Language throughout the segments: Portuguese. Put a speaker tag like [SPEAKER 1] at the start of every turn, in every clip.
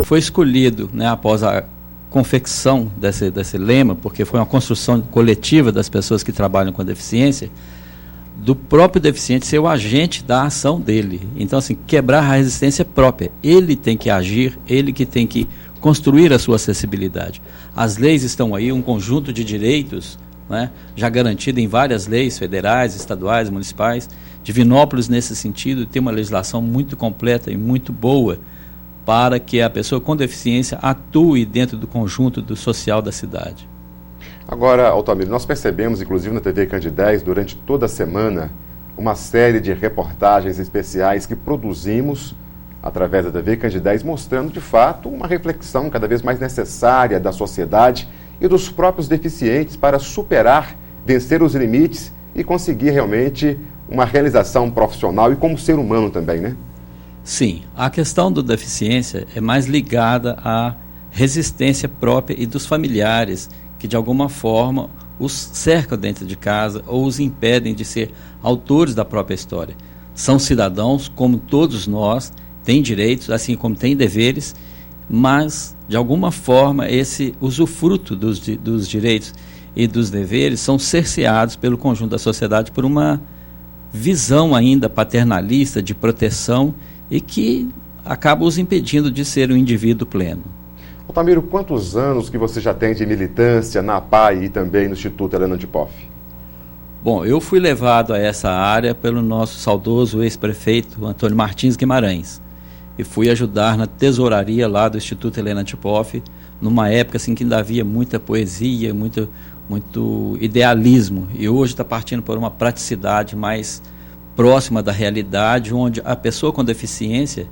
[SPEAKER 1] Foi escolhido, né, após a confecção desse lema, porque foi uma construção coletiva das pessoas que trabalham com deficiência, do próprio deficiente ser o agente da ação dele. Então, assim, quebrar a resistência própria. Ele tem que agir, ele que tem que construir a sua acessibilidade. As leis estão aí, um conjunto de direitos, né, já garantido em várias leis federais, estaduais, municipais. Divinópolis, nesse sentido, tem uma legislação muito completa e muito boa para que a pessoa com deficiência atue dentro do conjunto do social da cidade.
[SPEAKER 2] Agora, Altamiro, nós percebemos, inclusive na TV Candidez, durante toda a semana, uma série de reportagens especiais que produzimos através da TV Candidez, mostrando, de fato, uma reflexão cada vez mais necessária da sociedade e dos próprios deficientes para superar, vencer os limites e conseguir realmente uma realização profissional e como ser humano também, né?
[SPEAKER 1] Sim, a questão da deficiência é mais ligada à resistência própria e dos familiares que de alguma forma os cercam dentro de casa ou os impedem de ser autores da própria história. São cidadãos como todos nós, têm direitos, assim como têm deveres, mas de alguma forma esse usufruto dos direitos e dos deveres são cerceados pelo conjunto da sociedade por uma visão ainda paternalista de proteção e que acaba os impedindo de ser um indivíduo pleno.
[SPEAKER 2] Altamiro, quantos anos que você já tem de militância na APAE e também no Instituto Helena Antipov?
[SPEAKER 1] Bom, eu fui levado a essa área pelo nosso saudoso ex-prefeito Antônio Martins Guimarães e fui ajudar na tesouraria lá do Instituto Helena Antipov, numa época assim que ainda havia muita poesia, muito idealismo, e hoje está partindo por uma praticidade mais próxima da realidade, onde a pessoa com deficiência,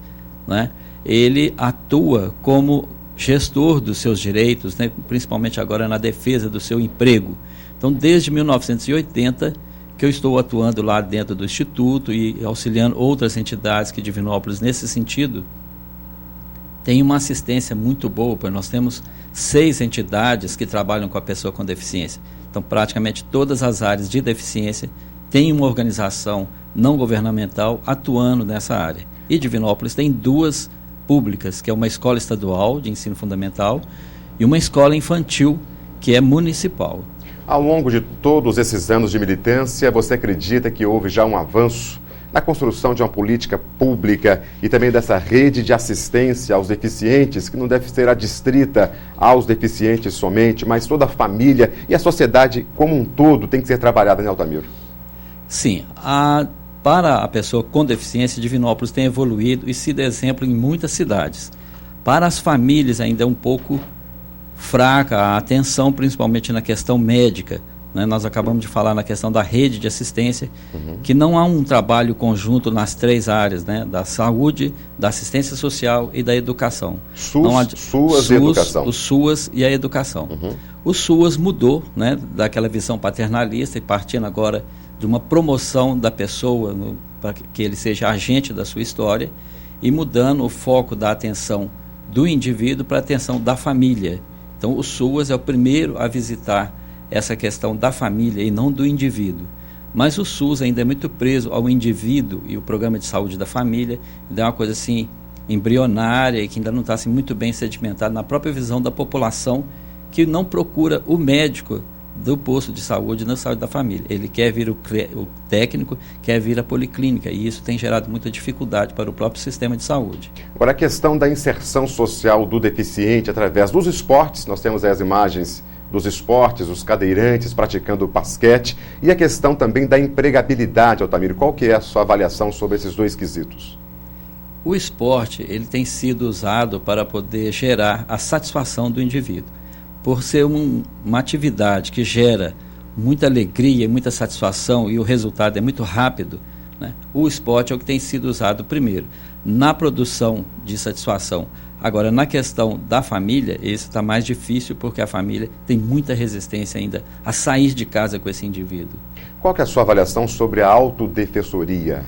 [SPEAKER 1] né, ele atua como gestor dos seus direitos, né, principalmente agora na defesa do seu emprego. Então, desde 1980, que eu estou atuando lá dentro do Instituto e auxiliando outras entidades que Divinópolis, nesse sentido, tem uma assistência muito boa, pois nós temos 6 entidades que trabalham com a pessoa com deficiência. Então, praticamente todas as áreas de deficiência têm uma organização não governamental atuando nessa área. E Divinópolis tem 2 públicas, que é uma escola estadual de ensino fundamental e uma escola infantil, que é municipal.
[SPEAKER 2] Ao longo de todos esses anos de militância, você acredita que houve já um avanço na construção de uma política pública e também dessa rede de assistência aos deficientes, que não deve ser adstrita aos deficientes somente, mas toda a família e a sociedade como um todo tem que ser trabalhada, né, Altamiro?
[SPEAKER 1] Sim, para a pessoa com deficiência, Divinópolis tem evoluído e sido exemplo em muitas cidades. Para as famílias ainda é um pouco fraca a atenção, principalmente na questão médica, né? Nós acabamos de falar na questão da rede de assistência, que não há um trabalho conjunto nas 3 áreas, né? Da saúde, da assistência social e da educação.
[SPEAKER 2] SUAS e educação.
[SPEAKER 1] O SUAS e a educação. O SUAS mudou, né, daquela visão paternalista e partindo agora de uma promoção da pessoa, para que ele seja agente da sua história, e mudando o foco da atenção do indivíduo para a atenção da família. Então, o SUAS é o primeiro a visitar essa questão da família e não do indivíduo. Mas o SUS ainda é muito preso ao indivíduo e o programa de saúde da família, ainda é uma coisa assim embrionária e que ainda não está assim, muito bem sedimentada na própria visão da população, que não procura o médico do posto de saúde na saúde da família. Ele quer vir o técnico, quer vir a policlínica, e isso tem gerado muita dificuldade para o próprio sistema de saúde.
[SPEAKER 2] Agora, a questão da inserção social do deficiente através dos esportes, nós temos aí as imagens dos esportes, os cadeirantes praticando basquete, e a questão também da empregabilidade, Altamiro. Qual que é a sua avaliação sobre esses 2 quesitos?
[SPEAKER 1] O esporte, ele tem sido usado para poder gerar a satisfação do indivíduo. Por ser uma atividade que gera muita alegria e muita satisfação e o resultado é muito rápido, né? O esporte é o que tem sido usado primeiro na produção de satisfação. Agora, na questão da família, isso está mais difícil porque a família tem muita resistência ainda a sair de casa com esse indivíduo.
[SPEAKER 2] Qual que é a sua avaliação sobre a autodefensoria?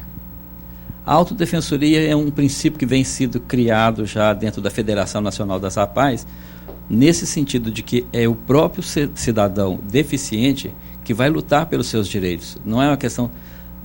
[SPEAKER 1] A autodefensoria é um princípio que vem sido criado já dentro da Federação Nacional das APAES, nesse sentido de que é o próprio cidadão deficiente que vai lutar pelos seus direitos. Não é uma questão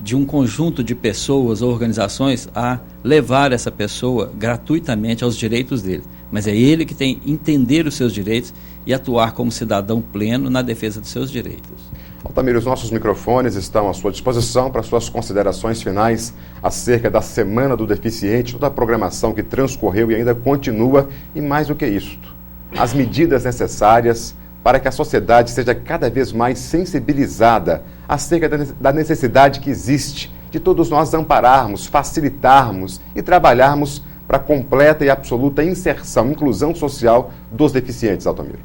[SPEAKER 1] de um conjunto de pessoas ou organizações a levar essa pessoa gratuitamente aos direitos dele, mas é ele que tem que entender os seus direitos e atuar como cidadão pleno na defesa dos seus direitos.
[SPEAKER 2] Altamiro, os nossos microfones estão à sua disposição para suas considerações finais acerca da Semana do Deficiente, toda a programação que transcorreu e ainda continua, e mais do que isto, as medidas necessárias para que a sociedade seja cada vez mais sensibilizada acerca da necessidade que existe de todos nós ampararmos, facilitarmos e trabalharmos para a completa e absoluta inserção, inclusão social dos deficientes, Altamiro.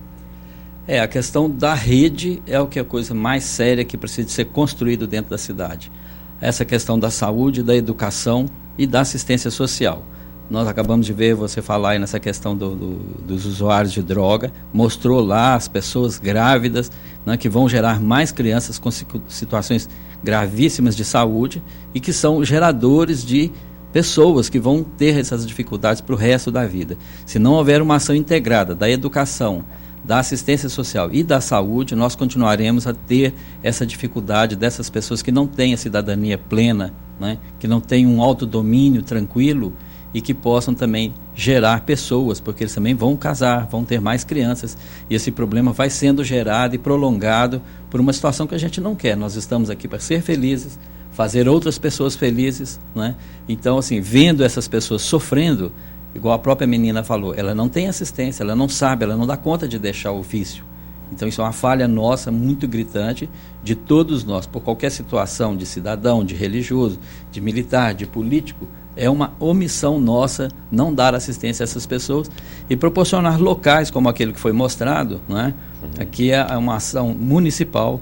[SPEAKER 1] A questão da rede é o que é a coisa mais séria que precisa ser construído dentro da cidade. Essa questão da saúde, da educação e da assistência social. Nós acabamos de ver você falar aí nessa questão dos usuários de droga, mostrou lá as pessoas grávidas, né, que vão gerar mais crianças com situações gravíssimas de saúde e que são geradores de pessoas que vão ter essas dificuldades para o resto da vida. Se não houver uma ação integrada da educação, da assistência social e da saúde, nós continuaremos a ter essa dificuldade dessas pessoas que não têm a cidadania plena, né, que não têm um autodomínio tranquilo e que possam também gerar pessoas, porque eles também vão casar, vão ter mais crianças, e esse problema vai sendo gerado e prolongado por uma situação que a gente não quer. Nós estamos aqui para ser felizes, fazer outras pessoas felizes, né? Então, assim, vendo essas pessoas sofrendo, igual a própria menina falou, ela não tem assistência, ela não sabe, ela não dá conta de deixar o vício. Então isso é uma falha nossa muito gritante de todos nós, por qualquer situação de cidadão, de religioso, de militar, de político, é uma omissão nossa não dar assistência a essas pessoas e proporcionar locais como aquele que foi mostrado, não é? Aqui é uma ação municipal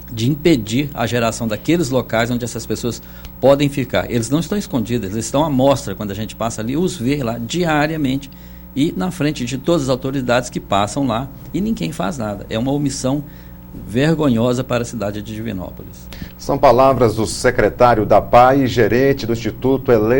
[SPEAKER 1] de impedir a geração daqueles locais onde essas pessoas podem ficar. Eles não estão escondidos, eles estão à mostra quando a gente passa ali, os vê lá diariamente e na frente de todas as autoridades que passam lá e ninguém faz nada. É uma omissão vergonhosa para a cidade de Divinópolis.
[SPEAKER 2] São palavras do secretário da PAI e gerente do Instituto Helena